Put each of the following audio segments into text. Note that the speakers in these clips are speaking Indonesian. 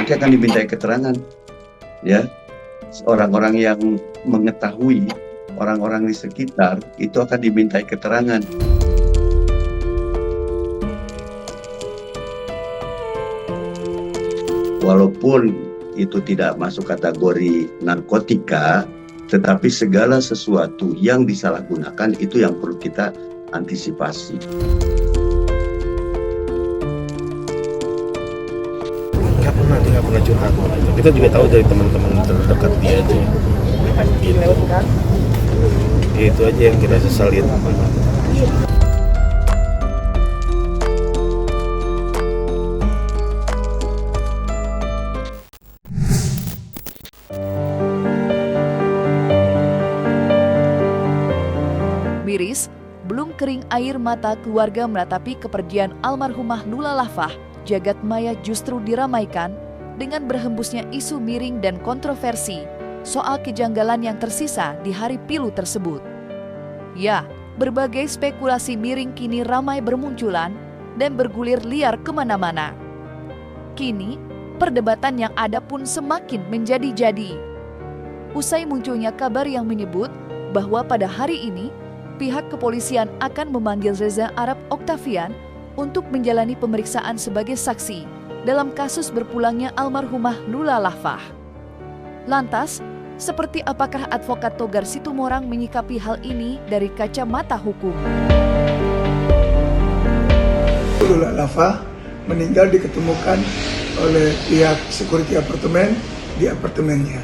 nanti akan dimintai keterangan, ya. Orang-orang yang mengetahui, orang-orang di sekitar itu akan dimintai keterangan. Walaupun itu tidak masuk kategori narkotika, tetapi segala sesuatu yang disalahgunakan itu yang perlu kita antisipasi. Dia nggak pernah curhat. Kita juga tahu dari teman-teman terdekat dia aja. Gitu. Itu aja yang kita sesalin. Miris, belum kering air mata keluarga meratapi kepergian almarhumah Lula Lafah, jagat maya justru diramaikan dengan berhembusnya isu miring dan kontroversi soal kejanggalan yang tersisa di hari pilu tersebut. Ya, berbagai spekulasi miring kini ramai bermunculan dan bergulir liar kemana-mana. Kini, perdebatan yang ada pun semakin menjadi-jadi. Usai munculnya kabar yang menyebut bahwa pada hari ini, pihak kepolisian akan memanggil Reza Arab Octavian untuk menjalani pemeriksaan sebagai saksi dalam kasus berpulangnya almarhumah Lula Lafah. Lantas, seperti apakah advokat Togar Situmorang menyikapi hal ini dari kacamata hukum? Lula Lafah meninggal diketemukan oleh pihak security apartemen di apartemennya.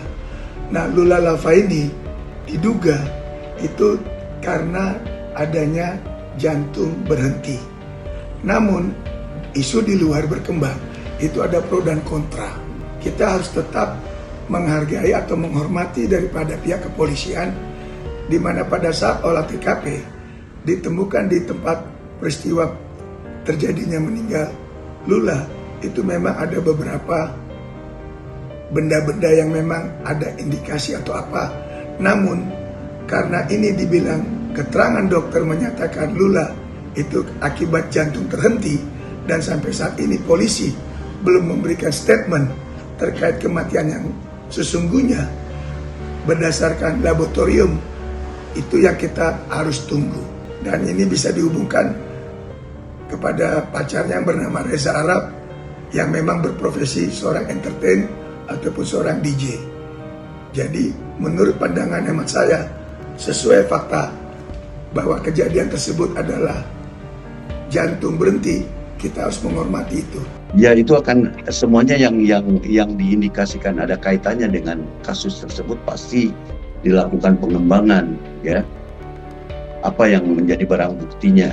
Nah, Lula Lafah ini diduga itu karena adanya jantung berhenti. Namun, isu di luar berkembang, itu ada pro dan kontra. Kita harus tetap menghargai atau menghormati daripada pihak kepolisian, di mana pada saat olah TKP ditemukan di tempat peristiwa terjadinya meninggal Lula, itu memang ada beberapa benda-benda yang memang ada indikasi atau apa. Namun, karena ini dibilang keterangan dokter menyatakan Lula itu akibat jantung terhenti, dan sampai saat ini polisi belum memberikan statement terkait kematian yang sesungguhnya berdasarkan laboratorium, itu yang kita harus tunggu. Dan ini bisa dihubungkan kepada pacarnya yang bernama Reza Arab yang memang berprofesi seorang entertain ataupun seorang DJ. Jadi menurut pandangan hemat saya, sesuai fakta bahwa kejadian tersebut adalah jantung berhenti, kita harus menghormati itu. Ya, itu akan semuanya yang diindikasikan ada kaitannya dengan kasus tersebut pasti dilakukan pengembangan, ya. Apa yang menjadi barang buktinya,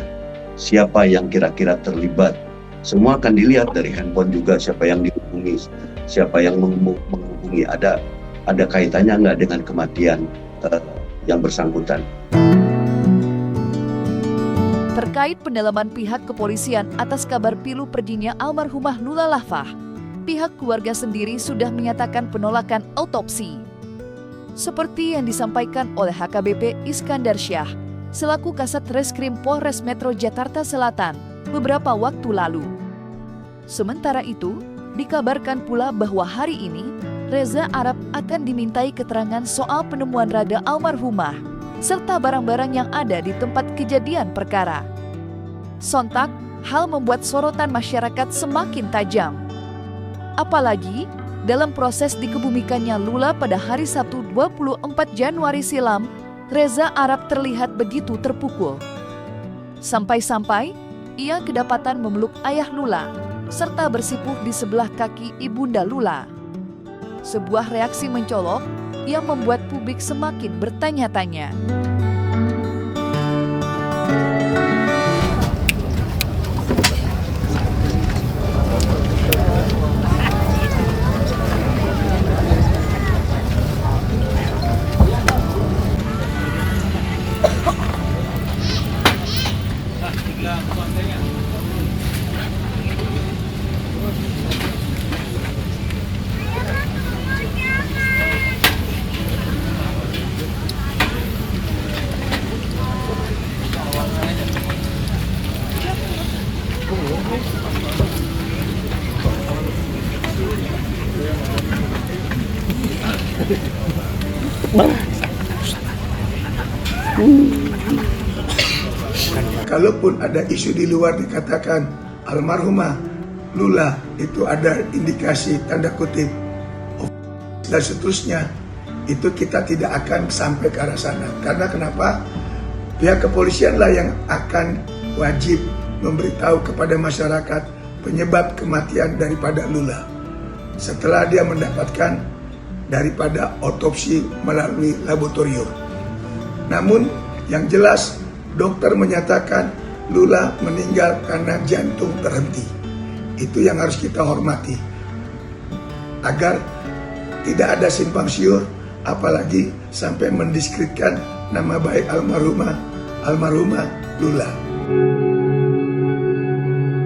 siapa yang kira-kira terlibat, semua akan dilihat dari handphone juga, siapa yang dihubungi, siapa yang menghubungi, ada kaitannya nggak dengan kematian yang bersangkutan. Terkait pendalaman pihak kepolisian atas kabar pilu perginya almarhumah Lula Lafah, pihak keluarga sendiri sudah menyatakan penolakan autopsi. Seperti yang disampaikan oleh HKBP Iskandar Syah, selaku Kasat Reskrim Polres Metro Jakarta Selatan beberapa waktu lalu. Sementara itu, dikabarkan pula bahwa hari ini Reza Arab akan dimintai keterangan soal penemuan raga almarhumah serta barang-barang yang ada di tempat kejadian perkara. Sontak, hal membuat sorotan masyarakat semakin tajam. Apalagi, dalam proses dikebumikannya Lula pada hari Sabtu 24 Januari silam, Reza Arab terlihat begitu terpukul. Sampai-sampai, ia kedapatan memeluk ayah Lula, serta bersipuh di sebelah kaki ibunda Lula. Sebuah reaksi mencolok yang membuat publik semakin bertanya-tanya. Kalaupun ada isu di luar dikatakan almarhumah Lula itu ada indikasi tanda kutip dan seterusnya, itu kita tidak akan sampai ke arah sana. Karena kenapa? Pihak kepolisian lah yang akan wajib memberitahu kepada masyarakat penyebab kematian daripada Lula setelah dia mendapatkan daripada otopsi melalui laboratorium. Namun yang jelas dokter menyatakan Lula meninggal karena jantung terhenti. Itu yang harus kita hormati agar tidak ada simpang siur, apalagi sampai mendiskreditkan nama baik almarhumah Lula.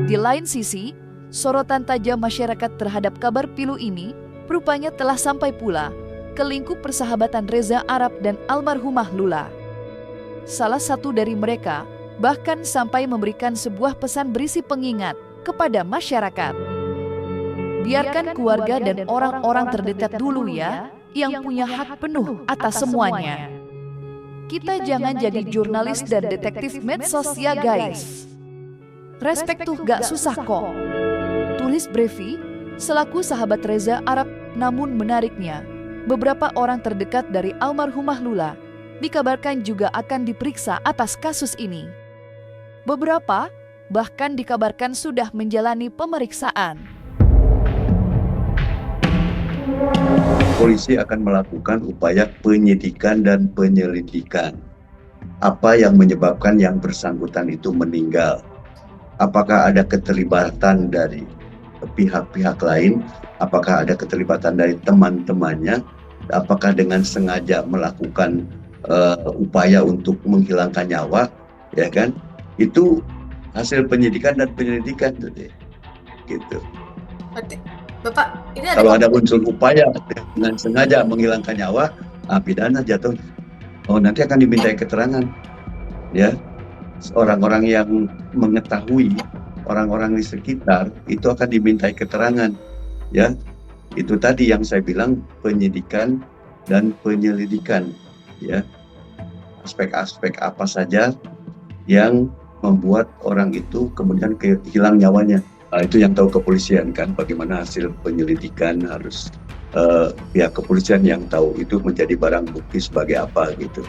Di lain sisi, sorotan tajam masyarakat terhadap kabar pilu ini rupanya telah sampai pula ke lingkup persahabatan Reza Arab dan almarhumah Lula. Salah satu dari mereka bahkan sampai memberikan sebuah pesan berisi pengingat kepada masyarakat. Biarkan keluarga dan orang-orang terdekat dulu ya, yang punya hak penuh atas semuanya. Kita jangan jadi jurnalis dan detektif medsos ya guys. Respek tuh gak susah kok. Tulis Brevi, selaku sahabat Reza Arab. Namun menariknya, beberapa orang terdekat dari almarhumah Lula dikabarkan juga akan diperiksa atas kasus ini. Beberapa bahkan dikabarkan sudah menjalani pemeriksaan. Polisi akan melakukan upaya penyidikan dan penyelidikan. Apa yang menyebabkan yang bersangkutan itu meninggal? Apakah ada keterlibatan dari pihak-pihak lain? Apakah ada keterlibatan dari teman-temannya? Apakah dengan sengaja melakukan upaya untuk menghilangkan nyawa? Ya kan? Itu hasil penyidikan dan penyelidikan gitu. Bapak, ini kalau ada unsur upaya dengan sengaja menghilangkan nyawa, pidana jatuh. Oh, nanti akan dimintai keterangan, ya. Orang-orang yang mengetahui, orang-orang di sekitar itu akan dimintai keterangan, ya. Itu tadi yang saya bilang penyidikan dan penyelidikan, ya. Aspek-aspek apa saja yang membuat orang itu kemudian hilang nyawanya. Itu yang tahu kepolisian kan, bagaimana hasil penyelidikan harus pihak kepolisian yang tahu itu menjadi barang bukti sebagai apa gitu,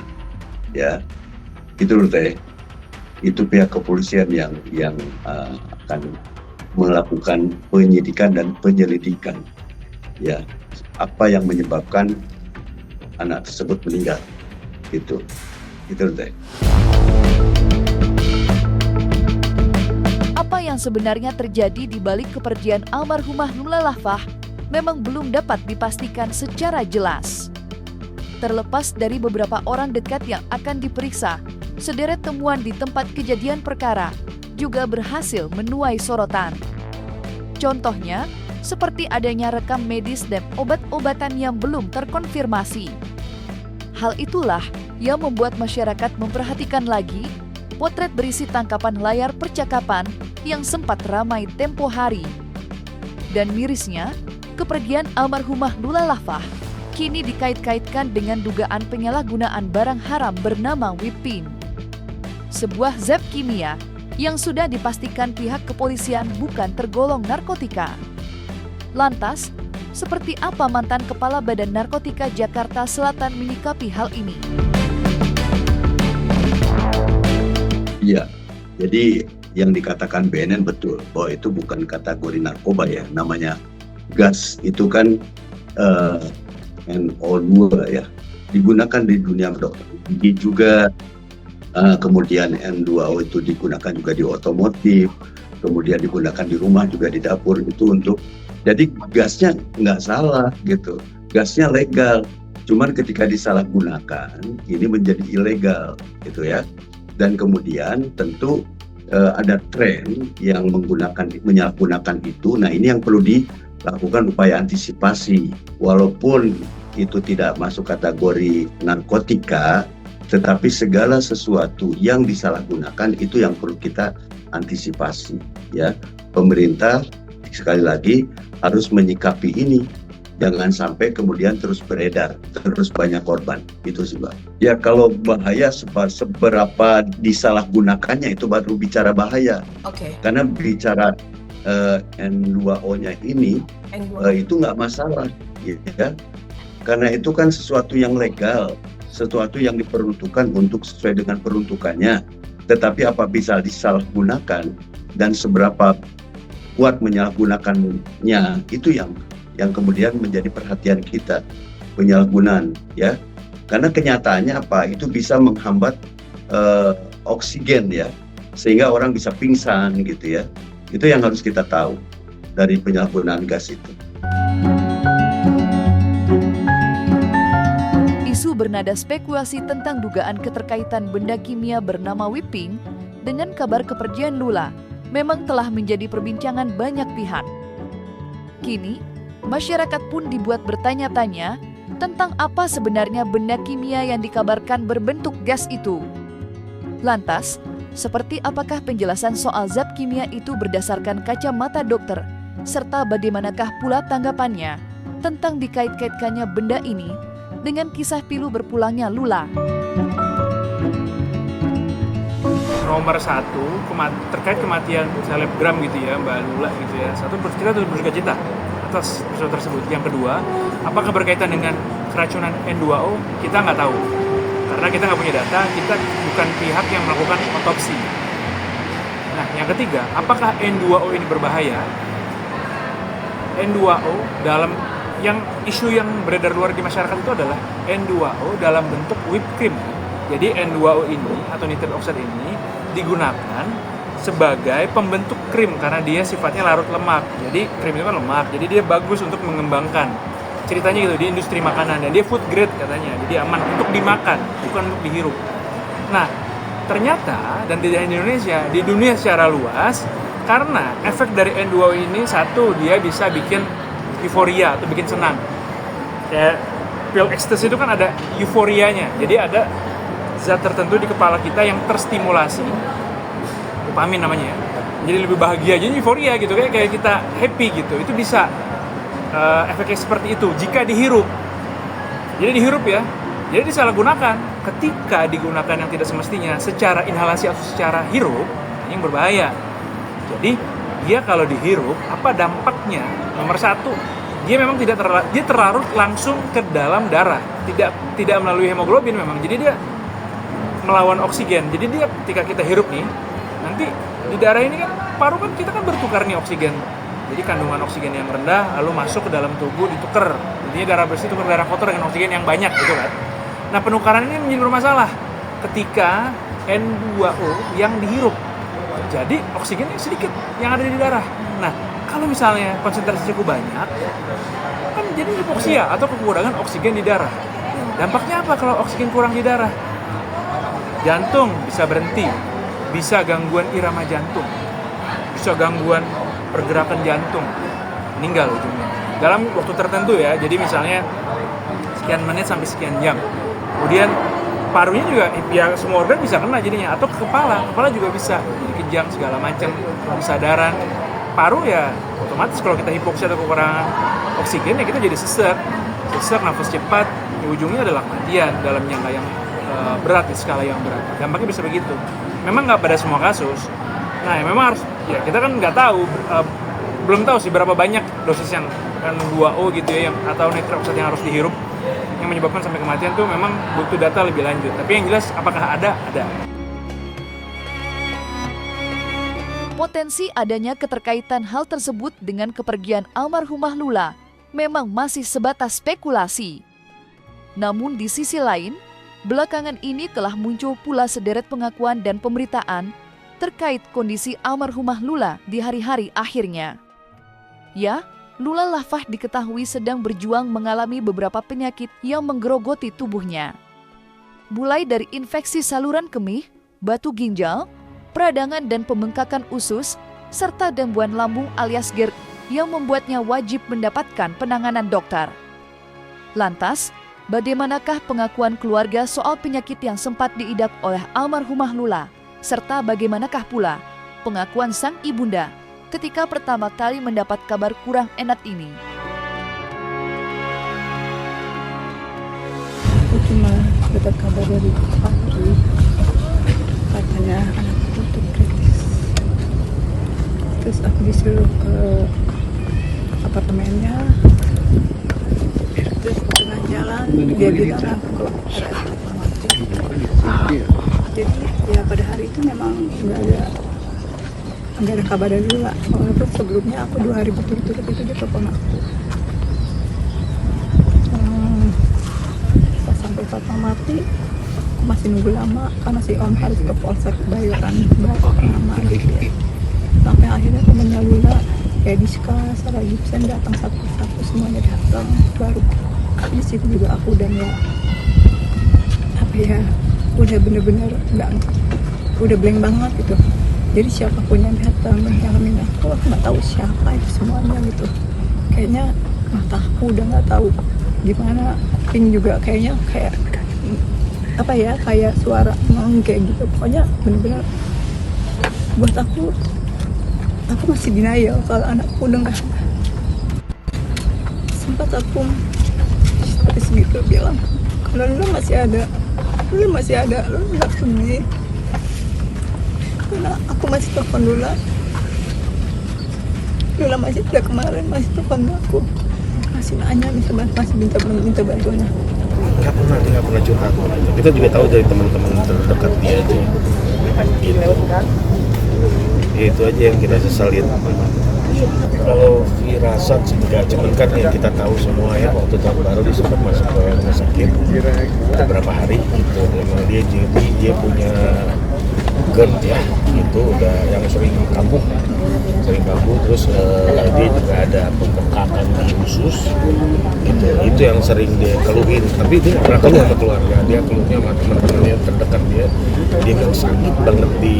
ya. Itu loh teh, itu pihak kepolisian yang akan melakukan penyidikan dan penyelidikan, ya, apa yang menyebabkan anak tersebut meninggal, gitu loh teh. Apa yang sebenarnya terjadi di balik kepergian almarhumah Lula Lafah memang belum dapat dipastikan secara jelas. Terlepas dari beberapa orang dekat yang akan diperiksa, sederet temuan di tempat kejadian perkara juga berhasil menuai sorotan. Contohnya, seperti adanya rekam medis dan obat-obatan yang belum terkonfirmasi. Hal itulah yang membuat masyarakat memperhatikan lagi potret berisi tangkapan layar percakapan yang sempat ramai tempo hari. Dan mirisnya, kepergian almarhumah Lula Lafah kini dikait-kaitkan dengan dugaan penyalahgunaan barang haram bernama Wipin, sebuah zat kimia yang sudah dipastikan pihak kepolisian bukan tergolong narkotika. Lantas, seperti apa mantan Kepala Badan Narkotika Jakarta Selatan menyikapi hal ini? Iya, jadi yang dikatakan BNN betul, bahwa itu bukan kategori narkoba ya, namanya gas itu kan NO2 ya, digunakan di dunia kedokteran juga, kemudian N2O itu digunakan juga di otomotif, kemudian digunakan di rumah juga di dapur, itu untuk, jadi gasnya nggak salah gitu, gasnya legal, cuman ketika disalahgunakan ini menjadi ilegal gitu ya. Dan kemudian tentu ada tren yang menyalahgunakan itu. Nah, ini yang perlu dilakukan upaya antisipasi. Walaupun itu tidak masuk kategori narkotika, tetapi segala sesuatu yang disalahgunakan itu yang perlu kita antisipasi. Ya, pemerintah sekali lagi harus menyikapi ini Jangan sampai kemudian terus beredar, terus banyak korban. Itu sih, Mbak. Ya kalau bahaya seberapa disalahgunakannya itu baru bicara bahaya. Oke. Karena bicara N2O-nya ini itu nggak masalah, ya. Karena itu kan sesuatu yang legal, sesuatu yang diperuntukkan untuk sesuai dengan peruntukannya. Tetapi apa bisa disalahgunakan dan seberapa kuat menyalahgunakannya, itu yang kemudian menjadi perhatian kita, penyalahgunaan, ya. Karena kenyataannya apa? Itu bisa menghambat oksigen, ya, sehingga orang bisa pingsan gitu, ya. Itu yang harus kita tahu dari penyalahgunaan gas itu. Isu bernada spekulasi tentang dugaan keterkaitan benda kimia bernama whipping dengan kabar kepergian Lula memang telah menjadi perbincangan banyak pihak. Kini, masyarakat pun dibuat bertanya-tanya tentang apa sebenarnya benda kimia yang dikabarkan berbentuk gas itu. Lantas, seperti apakah penjelasan soal zat kimia itu berdasarkan kacamata dokter, serta bagaimanakah pula tanggapannya tentang dikait-kaitkannya benda ini dengan kisah pilu berpulangnya Lula. Nomor satu, terkait kematian selebgram gitu ya, Mbak Lula gitu ya. Satu, kita turut berduka cita atas peristiwa tersebut. Yang kedua, apakah berkaitan dengan keracunan N2O? Kita nggak tahu. Karena kita nggak punya data, kita bukan pihak yang melakukan otopsi. Nah, yang ketiga, apakah N2O ini berbahaya? N2O dalam isu yang beredar luar di masyarakat itu adalah N2O dalam bentuk whipped cream. Jadi N2O ini atau nitrate oxide ini digunakan sebagai pembentuk krim karena dia sifatnya larut lemak. Jadi krim itu kan lemak, jadi dia bagus untuk mengembangkan. Ceritanya gitu di industri makanan dan dia food grade katanya. Jadi aman untuk dimakan, bukan untuk dihirup. Nah, ternyata dan tidak hanya di Indonesia, di dunia secara luas karena efek dari N2O ini satu dia bisa bikin euforia atau bikin senang. Kayak pil ecstasy itu kan ada euforianya. Jadi ada zat tertentu di kepala kita yang terstimulasi, dopamin namanya, jadi lebih bahagia, jadi euforia gitu, kayak kita happy gitu. Itu bisa efeknya seperti itu jika dihirup. Jadi dihirup ya, jadi disalahgunakan. Ketika digunakan yang tidak semestinya secara inhalasi atau secara hirup, ini yang berbahaya. Jadi dia kalau dihirup, apa dampaknya? Nomor satu, dia memang dia terlarut langsung ke dalam darah, tidak melalui hemoglobin memang. Jadi dia melawan oksigen. Jadi dia ketika kita hirup nih, nanti di darah ini kan paru kan kita kan bertukar nih oksigen. Jadi kandungan oksigen yang rendah lalu masuk ke dalam tubuh ditukar. Intinya darah bersih tukar darah kotor dengan oksigen yang banyak gitu kan. Nah, penukaran ini menjadi bermasalah ketika N2O yang dihirup. Jadi oksigennya sedikit yang ada di darah. Nah, kalau misalnya konsentrasi cukup banyak, kan jadi hipoksia atau kekurangan oksigen di darah. Dampaknya apa kalau oksigen kurang di darah? Jantung bisa berhenti, bisa gangguan irama jantung, bisa gangguan pergerakan jantung, meninggal ujungnya. Dalam waktu tertentu ya, jadi misalnya sekian menit sampai sekian jam. Kemudian parunya juga, ya semua organ bisa kena jadinya, atau ke kepala juga bisa, jadi kejang segala macam, kesadaran. Paru ya otomatis kalau kita hipoksia atau kekurangan oksigen ya kita jadi sesak, nafas cepat, ya ujungnya adalah kematian dalam jangka yang berat, di skala yang berat. Dampaknya bisa begitu. Memang nggak pada semua kasus. Nah, memang harus, ya kita kan nggak tahu, belum tahu sih berapa banyak dosis yang N2O gitu ya, yang atau nitrate oxide yang harus dihirup yang menyebabkan sampai kematian tuh memang butuh data lebih lanjut. Tapi yang jelas apakah ada? Ada. Potensi adanya keterkaitan hal tersebut dengan kepergian almarhumah Lula memang masih sebatas spekulasi. Namun di sisi lain, belakangan ini telah muncul pula sederet pengakuan dan pemberitaan terkait kondisi almarhumah Lula di hari-hari akhirnya. Ya, Lula Lafah diketahui sedang berjuang mengalami beberapa penyakit yang menggerogoti tubuhnya. Mulai dari infeksi saluran kemih, batu ginjal, peradangan dan pembengkakan usus, serta gangguan lambung alias GERD yang membuatnya wajib mendapatkan penanganan dokter. Lantas, bagaimanakah pengakuan keluarga soal penyakit yang sempat diidap oleh almarhumah Lula, serta bagaimanakah pula pengakuan sang ibunda ketika pertama kali mendapat kabar kurang enak ini? dapat kabar dari Fahri, katanya anakku itu kritis. Terus aku disuruh ke apartemennya, terus tengah jalan dia bilang aku ada mati. Jadi ya pada hari itu memang nggak ada kabar dari Lula. Walaupun sebelumnya aku 2 hari berturut-turut itu dia telepon aku. Pas sampai Fatma mati, aku masih nunggu lama karena si Om harus ke Polsek Kebayoran Baru lama gitu ya. Sampai akhirnya temennya Lula, Ediska, Sarah Gibson datang satu-satu, semuanya datang. Baru di situ juga aku dan ya apa ya, udah bener-bener udah blank banget gitu. Jadi siapapun yang datang menghalamin aku nggak tahu siapa itu semuanya gitu. Kayaknya mataku udah nggak tahu gimana, kuping juga kayaknya kayak apa ya, kayak suara kayak gitu. Pokoknya bener-bener buat aku masih denial kalau anakku udah nggak ada. Sempat aku terus gitu bilang, kalau lu masih ada, lu nggak pergi. Karena aku masih telepon Lula masih ada kemarin, masih telepon aku, masih nanya, masih minta bantuan aku. Nggak pernah curhat. Kita juga tahu dari teman-teman terdekat dia aja gitu. Itu aja yang kita sesalin. Kalau firasat sih enggak, cuman kan yang kita tahu semua ya, waktu tahun baru dia sempat masuk ke rumah sakit beberapa hari gitu. Memang dia punya GERD ya, itu udah yang sering kambuh, terus dia juga ada pembengkakan di usus gitu. Itu yang sering dia keluhin, tapi dia nggak pernah keluh sama keluarga. Dia keluhnya sama teman-temannya terdekat dia kan sakit banget di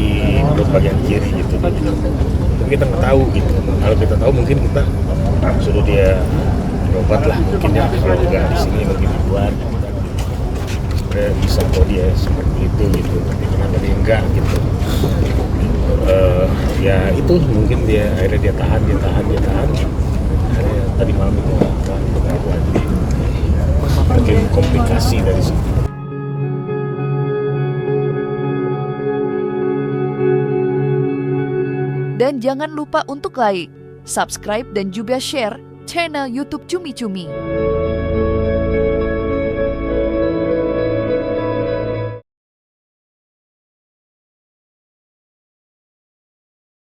perut bagian kiri gitu. Tapi kita nggak tahu gitu. Kalau kita tahu mungkin kita suruh dia berobat lah, mungkin ya, kalau juga di sini mungkin dibuat bisa kok dia seperti itu gitu. Tapi kenapa dia enggak gitu. Ya itu mungkin akhirnya dia tahan. Akhirnya tadi malam itu nggak kuat, mungkin komplikasi dari situ. Dan jangan lupa untuk like, subscribe dan juga share channel YouTube Cumi Cumi.